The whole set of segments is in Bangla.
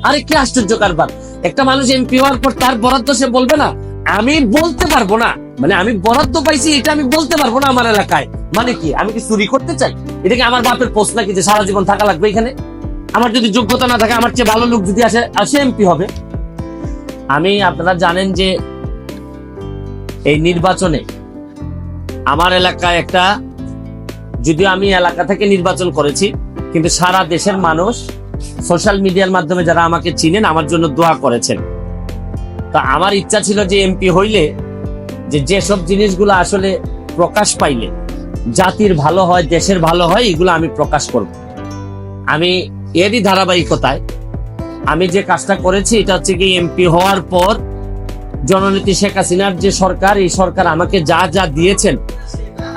আরে কি আশ্চর্য কারবার! একটা মানুষ এমপি হওয়ার পর তার বরাদ্দ সে বলবে না? আমি বলতে পারবো না, মানে আমি বরাদ্দ পাইছি এটা আমি বলতে পারবো না আমার এলাকায়, মানে কি আমি কি চুরি করতে চাই? এটা কি আমার বাপের পোস্ট নাকি যে সারা জীবন থাকা লাগবে এখানে? আমার যদি যোগ্যতা না থাকে, আমার চেয়ে ভালো লোক যদি আসে এমপি হবে। আপনারা জানেন যে এই নির্বাচনে আমার এলাকায় একটা, যদিও আমি এলাকা থেকে নির্বাচন করেছি, কিন্তু সারা দেশের মানুষ সোশ্যাল মিডিয়ার মাধ্যমে যারা আমাকে চিনেন আমার জন্য দোয়া করেছেন। তা আমার ইচ্ছা ছিল যে এমপি হইলে যেসব জিনিসগুলো আসলে প্রকাশ পাইলে জাতির ভালো হয়, দেশের ভালো হয়, এগুলো আমি প্রকাশ করব। আমি এরই ধারাবাহিকতায় আমি যে কাজটা করেছি, এটা হচ্ছে কি এমপি হওয়ার পর জননেত্রী শেখ হাসিনার যে সরকার, এই সরকার আমাকে যা যা দিয়েছেন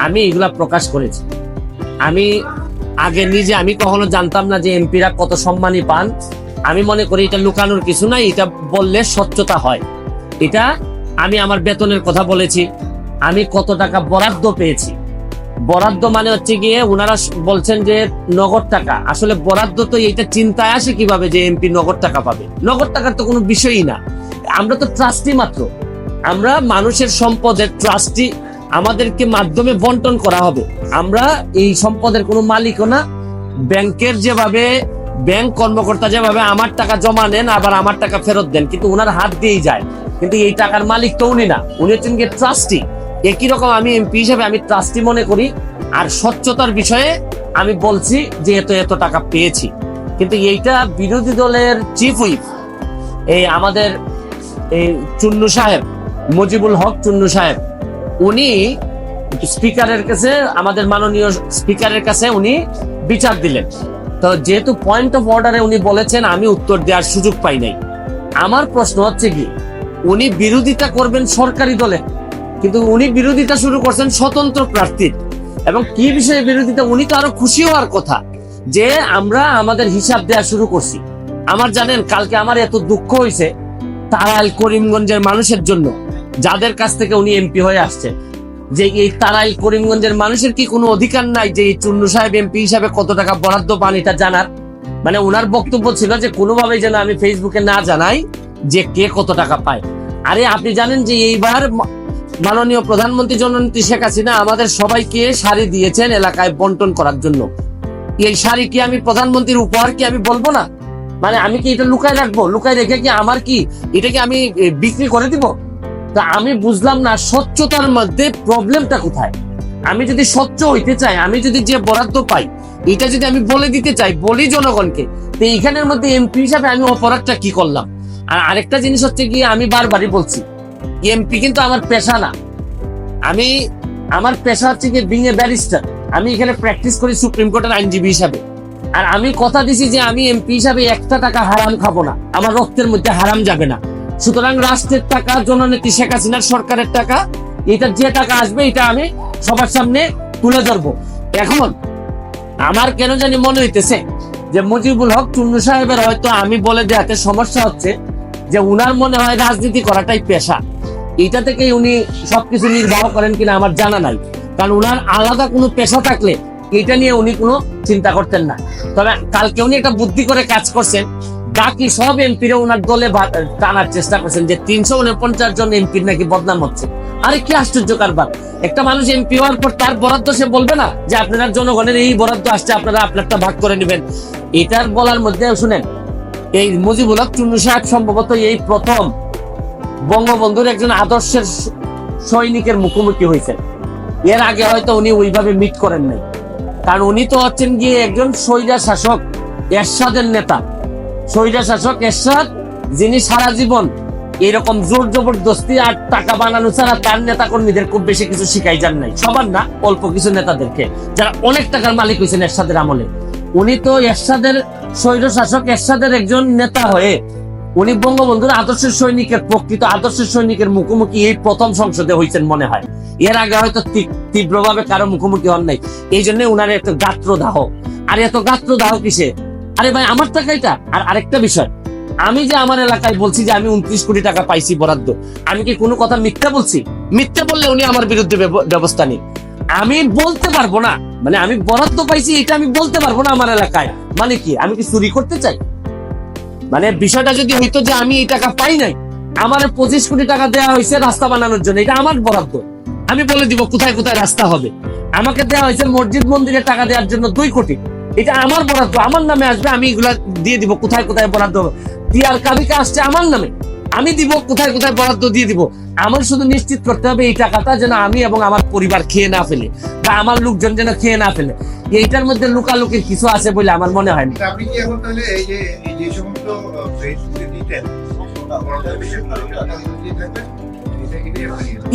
আমি এগুলা প্রকাশ করেছি। আমি আগে নিজে আমি কখনো জানতাম না যে এমপিরা কত সম্মানী পান। আমি মনে করি এটা লুকানোর কিছু নাই, এটা বললে স্বচ্ছতা হয়। এটা আমি আমার বেতনের কথা বলেছি, আমি কত টাকা বরাদ্দ পেয়েছি। বরাদ্দ মানে হচ্ছে গিয়ে ওনারা বলছেন যে নগদ টাকা, আসলে বরাদ্দ তো এটা চিন্তায় আসে কিভাবে যে এমপি নগদ টাকা পাবে? নগদ টাকার তো কোনো বিষয়ই না, আমরা তো ট্রাস্টি মাত্র, আমরা মানুষের সম্পদের ট্রাস্টি, আমাদেরকে মাধ্যমে বন্টন করা হবে। আমরা এই সম্পদের কোনো মালিকও না। ব্যাংকের যেভাবে ব্যাংক কর্মকর্তা যেভাবে আমার টাকা জমা নেন আবার আমার টাকা ফেরত দেন, কিন্তু ওনার হাত দিয়েই যায়, কিন্তু এই টাকার মালিক তো উনি না, উনি হচ্ছেন গিয়ে ট্রাস্টি। একই রকম আমি এমপি হিসেবে আমি ট্রাস্টি মনে করি। আর স্বচ্ছতার বিষয়ে আমি বলছি যে এত টাকা পেয়েছি। কিন্তু এইটা বিরোধী দলের চিফ হুইপ আমাদের এই চুন্নু সাহেব, মুজিবুল হক চুন্নু সাহেব, উনি স্পিকারের কাছে, আমাদের মাননীয় স্পিকারের কাছে উনি বিচার দিলেন। তো যেহেতু পয়েন্ট অফ অর্ডারে উনি বলেছেন, আমি উত্তর দেওয়ার সুযোগ পাই নাই। আমার প্রশ্ন হচ্ছে কি, উনি বিরোধিতা করবেন সরকারি দলে, কিন্তু উনি বিরোধিতা শুরু করছেন স্বতন্ত্র প্রার্থীর। এবং কি বিষয়ে বিরোধিতা? উনি তো আরো খুশি হওয়ার কথা যে আমরা আমাদের হিসাব দেওয়া শুরু করছি। আমার জানেন কালকে আমার এত দুঃখ হয়েছে তারাইল করিমগঞ্জের মানুষের জন্য, যাদের কাছ থেকে উনি এমপি হয়ে আসছে, যে এই তারাইল করিমগঞ্জের মানুষের কি কোনো অধিকার নাই যে এই চুন্নু সাহেব এমপি হিসাবে কত টাকা বরাদ্দ পান এটা জানার? মানে ওনার বক্তব্য ছিল যে কোনোভাবেই যেন আমি ফেসবুকে না জানাই যে কে কত টাকা পায়। আরে আপনি জানেন যে এইবার মাননীয় প্রধানমন্ত্রী জননেত্রী শেখ হাসিনা আমাদের সবাইকে শাড়ি দিয়েছেন এলাকায় বন্টন করার জন্য। এই শাড়ি কি আমি প্রধানমন্ত্রীর উপহার কি আমি বলবো না? মানে আমি কি এটা লুকায় রাখবো? লুকায় রেখে কি আমার কি এটাকে আমি বিক্রি করে দিব? তা আমি বুঝলাম না স্বচ্ছতার মধ্যে প্রবলেমটা কোথায়। আমি যদি স্বচ্ছ হইতে চাই, আমি যদি যে বরাদ্দ পাই এটা যদি আমি বলে দিতে চাই, বলি জনগণকে, তো এইখানের মধ্যে এমপি হিসাবে আমি অপরাধটা কি করলাম? আর আরেকটা জিনিস হচ্ছে কি, আমি বারবারই বলছি এমপি কিন্তু আমার পেশা না। আমার পেশা হচ্ছে কি বিং এ ব্যারিস্টার। আমি এখানে প্র্যাকটিস করি সুপ্রিম কোর্টের আইনজীবী হিসাবে। আর আমি কথা দিছি যে আমি এমপি হিসাবে একটা টাকা হারাম খাবো না, আমার রক্তের মধ্যে হারাম যাবে না। সুতরাং রাষ্ট্রের টাকা, জননেত্রী শেখ হাসিনার সরকারের টাকা, এটা যে টাকা আসবে এটা আমি সবার সামনে তুলে ধরবো। এখন আমার কেন জানি মনে হইতেছে যে মুজিবুল হক চুন্নু সাহেবের হয়তো আমি বলে দেওয়াতে সমস্যা হচ্ছে, যে উনার মনে হয় রাজনীতি করাটাই পেশা। এটা থেকেই উনি সবকিছু নির্বাহ করেন কিনা আমার জানা নাই, কারণ উনার আলাদা কোনো পেশা থাকলে এটা নিয়ে উনি কোনো চিন্তা করতেন না। তবে কালকে উনি একটা বুদ্ধি করে কাজ করছেন, বাকি সব এমপিরা উনার দলে টানার চেষ্টা করছেন যে 349 জন এমপির নাকি বদনাম হচ্ছে। আরে কি আশ্চর্য কারবার! একটা মানুষ এমপি হওয়ার পর তার বরাদ্দ সে বলবে না যে আপনারা জনগণের এই বরাদ্দ আসছে, আপনারা আপনারটা ভাগ করে নেবেন? এটার বলার মধ্যে শুনেন, এই মুজিবুল হক চুন্নু সাহেব সম্ভবত এই প্রথম বঙ্গবন্ধুর একজন আদর্শের সৈনিকের মুখোমুখি হয়েছেন। এর আগে হয়তো উনি ওইভাবে মিট করেন নাই, কারণ উনি তো হচ্ছেন গিয়ে একজন স্বৈরা শাসক এরশাদের নেতা। স্বৈরা শাসক এরশাদ, যিনি সারা জীবন এরকম জোর জবরদস্তি আর টাকা বানানো ছাড়া তার নেতা কর্মীদের খুব বেশি কিছু শিখাই যান নাই। সবার না, অল্প কিছু নেতাদেরকে, যারা অনেক টাকার মালিক হয়েছেন এরশাদের আমলে। উনি তো এরশাদের স্বৈর শাসক এরশাদের একজন নেতা হয়ে উনি বঙ্গবন্ধুর আদর্শের সৈনিকের, প্রকৃত আদর্শের সৈনিকের মুখোমুখি এই প্রথম সংসদে হয়েছেন মনে হয়। এর আগে হয়তো তীব্রভাবে কারো মুখোমুখি হন নাই। এই জন্য উনার এত গাত্রদাহ। আর এত গাত্রদাহ কিসে? আরে ভাই আমার টাকা এটা। আর আরেকটা বিষয়, আমি যে আমার এলাকায় বলছি যে আমি 29 কোটি টাকা পাইছি বরাদ্দ, আমি কি কোনো কথা মিথ্যা বলছি? মিথ্যা বললে উনি আমার বিরুদ্ধে ব্যবস্থা নিন। আমি বলতে পারবো না, মানে আমি বরাদ্দ পাইছি এটা আমি বলতে পারবো না আমার এলাকায়, মানে কি আমি কি চুরি করতে চাই? মানে বিষয়টা যদি হইতো যে আমি এই টাকা পাই নাই, আমার 25 কোটি টাকা দেওয়া হয়েছে রাস্তা বানানোর জন্য, এটা আমার বরাদ্দ, আমি বলে দিব কোথায় কোথায় রাস্তা হবে। আমাকে দেওয়া হয়েছে মসজিদ মন্দিরে টাকা দেওয়ার জন্য 2 কোটি, এটা আমার বরাদ্দ, আমার নামে আসবে, আমি এগুলা দিয়ে দিব কোথায় কোথায় বরাদ্দ হবে। টিআর কাবিকা আসছে আমার নামে, আমি দিব কোথায় কোথায় বরাদ্দ দিয়ে দিব। আমার শুধু নিশ্চিত করতে হবে এই টাকাটা যেন আমি এবং আমার পরিবার খেয়ে না ফেলে, বা আমার লোকজন যেন খেয়ে না ফেলে। এইটার মধ্যে লুকালুকির কিছু আছে বলে আমার মনে হয় না। আপনি কি এখন তাহলে এই যে সমস্ত ফেসবুকে দিতেন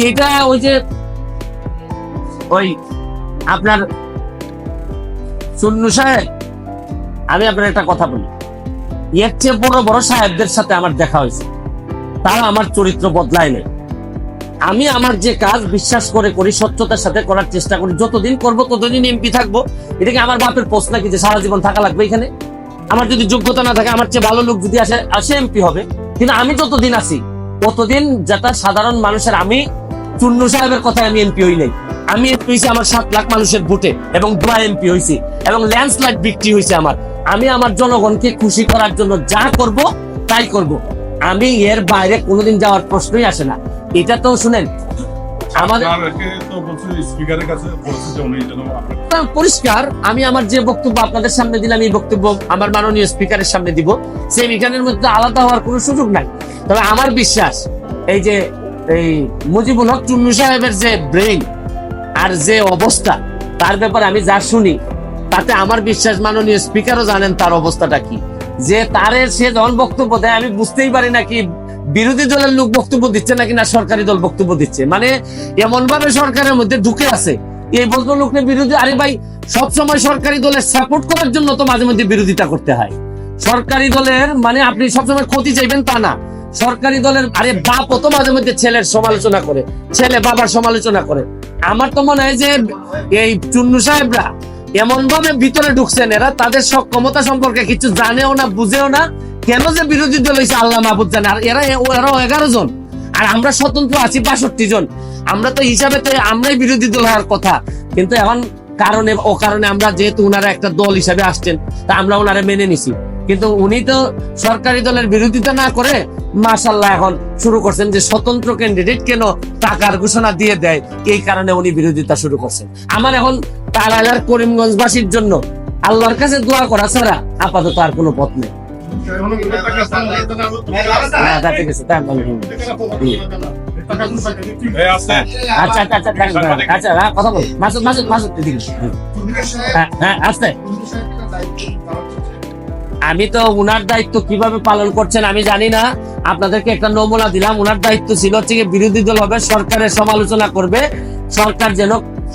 এটা ওই যে ওই আপনার সুন্নু সাহেব, আমি আপনার একটা কথা বলি, এর চেয়ে বড় বড় সাহেবদের সাথে আমার দেখা হয়েছে, তারা আমার চরিত্র বদলায় নাই। আমি আমার যে কাজ বিশ্বাস করে করি, স্বচ্ছতার সাথে করার চেষ্টা করি, যতদিন করবো ততদিন এমপি থাকবো। এটা কি আমার বাপের পোস্ট নাকি যে সারা জীবন থাকা লাগবে এখানে? আমার যদি যোগ্যতা না থাকে, আমার চেয়ে ভালো লোক যদি আসে এমপি হবে, কিন্তু আমি যতদিন আছি ততদিন যেটা সাধারণ মানুষের, আমি চুন্নু সাহেবের কথায় আমি এমপি হই নাই, আমি এমপি হয়েছি আমার 7 লাখ মানুষের ভোটে এবং দোয়া এমপি হয়েছি এবং ল্যান্ডস্লাইড বিক্রি হয়েছে আমার। আমি আমার জনগণকে খুশি করার জন্য যা করব তাই করব, আমি এর বাইরে কোনোদিন যাওয়ার প্রশ্নই আসে না। এটা তো শুনেন, আমাদের পরিষ্কার, আমি আমার যে বক্তব্য আপনাদের সামনে দিলাম, এই বক্তব্য আমার মাননীয় স্পিকারের সামনে দিব, সেই এখানের মধ্যে আলাদা হওয়ার কোনো সুযোগ নাই। তবে আমার বিশ্বাস, এই যে এই মুজিবুল হক চুন্নু সাহেবের যে ব্রেইন আর যে অবস্থা, তার ব্যাপারে আমি যা শুনি, তাতে আমার বিশ্বাস মাননীয় স্পিকারও জানেন তার অবস্থাটা কি। যে তারে সে যখন বক্তব্য দেয়, আমি বুঝতেই পারি না কি বিরোধী দলের লোক বক্তব্য দিচ্ছে নাকি না সরকারি দল বক্তব্য দিচ্ছে। মানে এমন ভাবে সরকারের মধ্যে ঢুকে আছে এই ভদ্রলোককে বিরোধী। আরে ভাই, সবসময় সরকারি দলের সাপোর্ট করার জন্য তো মাঝে মধ্যে বিরোধিতা করতে হয়। সরকারি দলের মানে আপনি সবসময় ক্ষতি চাইবেন তা না। সরকারি দলের আরে বাপ তো মাঝে মধ্যে ছেলের সমালোচনা করে, ছেলে বাবার সমালোচনা করে। আমার তো মনে হয় যে এই চুন্নু সাহেবরা এমন ভাবে ভিতরে ঢুকছেন, এরা তাদের সক্ষমতা সম্পর্কে কিছু জানেও না, বুঝেও না। কেন যে বিরোধী দল হয়েছে আল্লাহ মাহবুদ জানে। আর এরা 11 জন, আর আমরা স্বতন্ত্র আছি 62 জন। আমরা তো হিসাবে তো আমরাই বিরোধী দল হওয়ার কথা, কিন্তু এখন কারণে ও কারণে আমরা যেহেতু উনারা একটা দল হিসাবে আসছেন, তা আমরা ওনারা মেনে নিছি। কিন্তু উনি তো সরকারি দলের বিরোধিতা না করে মাশাআল্লাহ এখন শুরু করছেন যে স্বতন্ত্র ক্যান্ডিডেট কেন টাকার ঘোষণা দিয়ে দেয়, এই কারণে উনি বিরোধিতা শুরু করছেন। আমার এখন তারাগার করিমগঞ্জবাসীর জন্য আল্লাহর কাছে দোয়া করা ছাড়া আপাতত আর কোনো পথ নেই। আচ্ছা আচ্ছা আচ্ছা আচ্ছা, কথা বল মাসুদ মাসুদ মাসুদ, হ্যাঁ আস্তে। আমি তো উনার দায়িত্ব কিভাবে পালন করছেন আমি জানি না, আপনাদেরকে একটা নমুনা দিলাম। উনার দায়িত্ব ছিল হচ্ছে বিরোধী দল হবে, সরকারের সমালোচনা করবে, সরকার যেন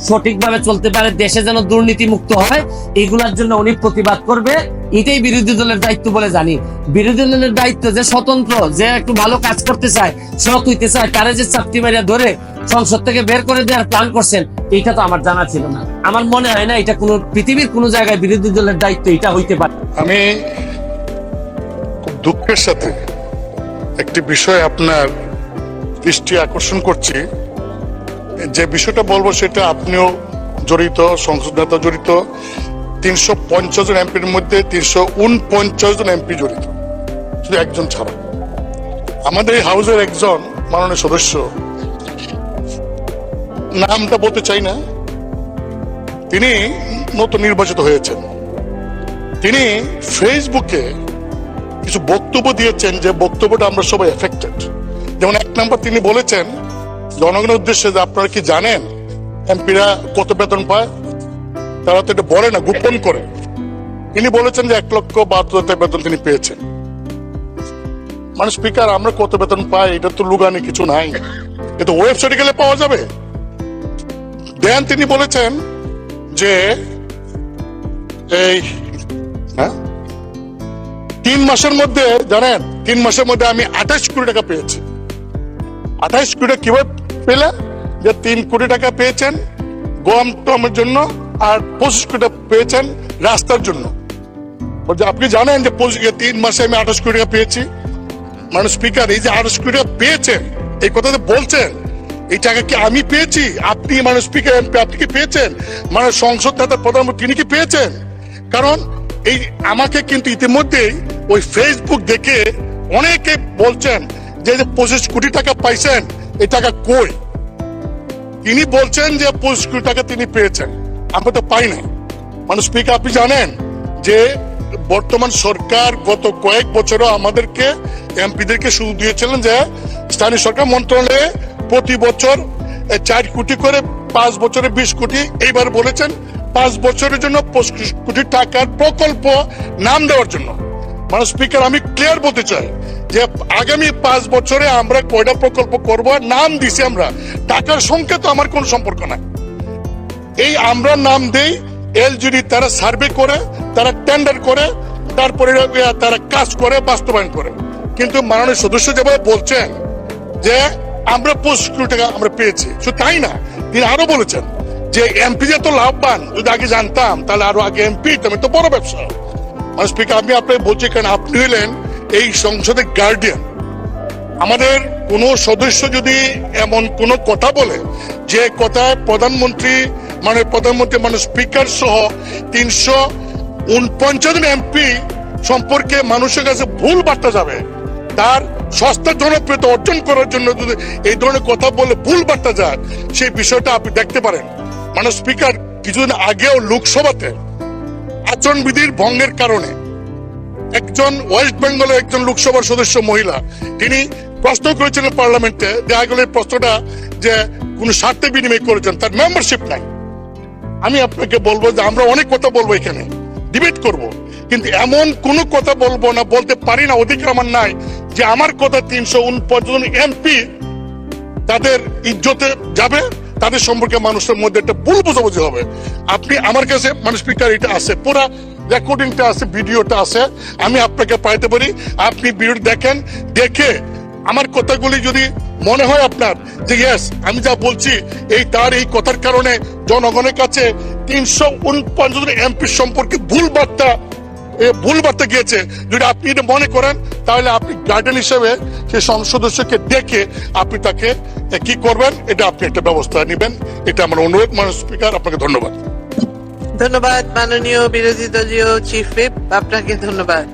সঠিকভাবে চলতে পারে, দেশে যেন দুর্নীতি মুক্ত হয়, এইগুলার জন্য উনি প্রতিবাদ করবে। এটাই বিরোধী দলের দায়িত্ব বলে জানি। বিরোধী দলের দায়িত্ব যে স্বতন্ত্র, যে একটু ভালো কাজ করতে চায়, সৎ হইতে চায়, তারে যে চাপটি মারিয়া ধরে সংসদ থেকে বের করে দেওয়ার প্ল্যান করছেন, এটা তো আমার জানা ছিল না। আমার মনে হয় না এটা কোনো পৃথিবীর কোনো জায়গায় বিরোধী দলের দায়িত্ব এটা হইতে পারে। আমি খুব দুঃখের সাথে একটি বিষয় আপনার দৃষ্টি আকর্ষণ করছি। যে বিষয়টা বলবো সেটা আপনিও জড়িত, সংসদ নেতা জড়িত। 350 জন এমপির মধ্যে 349 জন এমপি জড়িত, শুধু একজন ছাড়া। আমাদের এই হাউসের একজন মাননীয় সদস্য, নামটা বলতে চাই না, তিনি নতুন নির্বাচিত হয়েছেন। তিনি ফেসবুকে কিছু বক্তব্য দিয়েছেন, যে বক্তব্যটা আমরা সবাই এফেক্টেড। যেমন 1 নম্বর তিনি বলেছেন জনগণের উদ্দেশ্যে যে আপনারা কি জানেন এমপিরা কত বেতন পায়? তারা তো এটা বলে না, গোপন করে। তিনি বলেছেন যে 1,72,000 বেতন তিনি পেয়েছেন। মানে স্পিকার, আমরা কত বেতন পাই এটা তো লুগানি কিছু নাই, এটা ওয়েবসাইটে গেলে পাওয়া যাবে। দেন তিনি বলেছেন যে এই 3 মাসের মধ্যে, জানেন 3 মাসের মধ্যে আমি 28 কোটি টাকা পেয়েছি। 28 কোটি টাকা কিভাবে পেলে? যে 3 কোটি টাকা পেয়েছেন গম টমের জন্য, আর 25 কোটি টাকা পেয়েছেন রাস্তার জন্য। আপনি জানেন যে 3 মাসে আমি 28 কোটি টাকা পেয়েছি। মানে স্পিকার, এই যে 28 কোটি টাকা পেয়েছেন, এই কথাতে বলছেন এই টাকা কি আমি পেয়েছি? আপনি মানে স্পিকার এমপি, আপনি কি পেয়েছেন? মানে সংসদ নেতা প্রধানমন্ত্রী তিনি কি পেয়েছেন? কারণ এই আমাকে কিন্তু ইতিমধ্যেই ওই ফেসবুক দেখে অনেকে বলছেন যে 25 কোটি টাকা পাইছেন, এই টাকা কই? তিনি বলছেন যে 25 কোটি টাকা তিনি পেয়েছেন, আমরা তো পাই নাই। মানে স্পিকার, আপনি জানেন যে বর্তমান সরকার গত কয়েক বছরও আমাদেরকে এমপিদেরকে সুযোগ দিয়েছিলেন যে স্থানীয় সরকার মন্ত্রণালয়ে প্রতি বছর 4 কোটি করে, 5 বছরে 20 কোটি, এইবার বলেছেন 5 বছরের জন্য 25 কোটি টাকার প্রকল্প নাম দেওয়ার জন্য। মানে স্পিকার, আমি ক্লিয়ার বলতে চাই যে আগামী 5 বছরে আমরা কয়টা প্রকল্প করব নাম দিছি আমরা, টাকার সঙ্গে তো আমার কোনো সম্পর্ক নাই। এই আমরা নাম দেই, এলজিডি তারা সার্ভে করে, তারা টেন্ডার করে, তারপরে তারা কাজ করে, বাস্তবায়ন করে। কিন্তু মাননীয় সদস্য যেভাবে বলছেন যে আমরা 25 কোটি টাকা আমরা পেয়েছি, শুধু তাই না, তিনি আরো বলেছেন যে এমপি যে তো লাভবান, যদি আগে জানতাম তাহলে আরো আগে এমপি তুমি তো বড় ব্যবসা। মানে স্পিকার, আমি আপনাকে বলছি কারণ আপনি হলেন এই সংসদের গার্ডিয়ান। আমাদের কোন সদস্য যদি এমন কোন কথা বলে যে কথায় প্রধানমন্ত্রী মানে স্পিকার সহ 349 জন এমপি সম্পর্কে মানুষের কাছে ভুল বার্তা যাবে, তার সস্তা জনপ্রিয়তা অর্জন করার জন্য যদি এই ধরনের কথা বলে ভুল বার্তা যায়, সেই বিষয়টা আপনি দেখতে পারেন। মানে স্পিকার, কিছুদিন আগেও লোকসভাতে আচরণবিধির ভঙ্গের কারণে একজন ওয়েস্ট বেঙ্গলের একজন লোকসভার সদস্য মহিলা, তিনি প্রশ্ন করেছিলেন পার্লামেন্টে, দেখা গেল প্রশ্নটা যে কোন স্বার্থে বিনিময় করেছেন, তার মেম্বারশিপ নাই। আমি আপনাকে বলবো যে আমরা অনেক কথা বলবো, এখানে ডিবেট করব, কিন্তু এমন কোন কথা বলবো না, বলতে পারি না, অধিকার আমার নাই যে আমার কথা 349 জন এমপি তাদের ইজ্জতে যাবে, তাদের সম্পর্কে মানুষের মধ্যে একটা ভুল বোঝাবুঝি হবে। আপনি আমার কাছে মানে স্পিকার এটা আছে, পুরা রেকর্ডিংটা আছে, ভিডিওটা আছে, আমি আপনাকে পাইতে পারি। আপনি ভিডিও দেখেন, দেখে আমার কথাগুলি যদি মনে হয় আপনার যে ইয়েস আমি যা বলছি এই তার এই কথার কারণে জনগণের কাছে 349 জন এমপি সম্পর্কে ভুল বার্তা গিয়েছে, যদি আপনি এটা মনে করেন, তাহলে আপনি গার্ডিয়ান হিসেবে সেই সংসদ সদস্যকে দেখে আপনি তাকে কি করবেন, এটা আপনি একটা ব্যবস্থা নেবেন, এটা আমার অনুরোধ। মাননীয় স্পিকার, আপনাকে ধন্যবাদ। ধন্যবাদ মাননীয় বিরোধী দলীয় চিফ হুইপ, আপনাকে ধন্যবাদ।